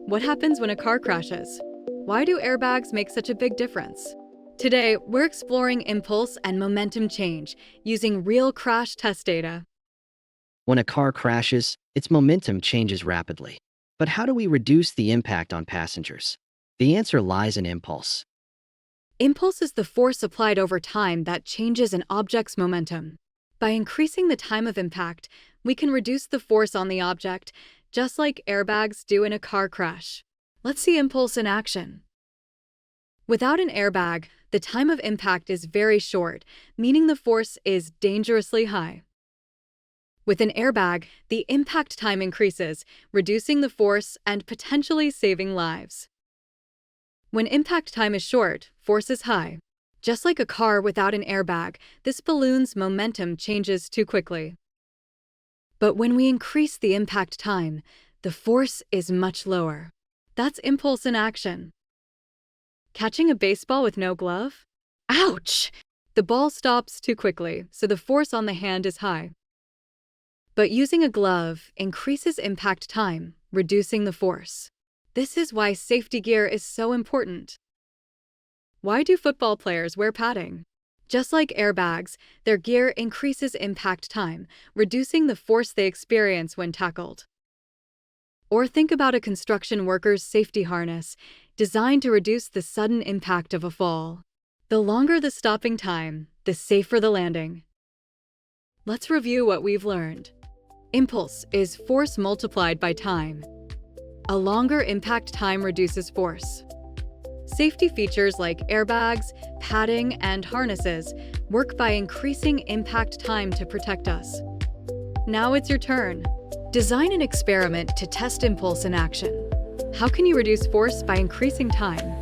What happens when a car crashes? Why do airbags make such a big difference? Today, we're exploring impulse and momentum change using real crash test data. When a car crashes, its momentum changes rapidly. But how do we reduce the impact on passengers? The answer lies in impulse. Impulse is the force applied over time that changes an object's momentum. By increasing the time of impact, we can reduce the force on the object, just like airbags do in a car crash. Let's see impulse in action. Without an airbag, the time of impact is very short, meaning the force is dangerously high. With an airbag, the impact time increases, reducing the force and potentially saving lives. When impact time is short, force is high. Just like a car without an airbag, this balloon's momentum changes too quickly. But when we increase the impact time, the force is much lower. That's impulse in action. Catching a baseball with no glove? Ouch! The ball stops too quickly, so the force on the hand is high. But using a glove increases impact time, reducing the force. This is why safety gear is so important. Why do football players wear padding? Just like airbags, their gear increases impact time, reducing the force they experience when tackled. Or think about a construction worker's safety harness, designed to reduce the sudden impact of a fall. The longer the stopping time, the safer the landing. Let's review what we've learned. Impulse is force multiplied by time. A longer impact time reduces force. Safety features like airbags, padding, and harnesses work by increasing impact time to protect us. Now it's your turn. Design an experiment to test impulse in action. How can you reduce force by increasing time?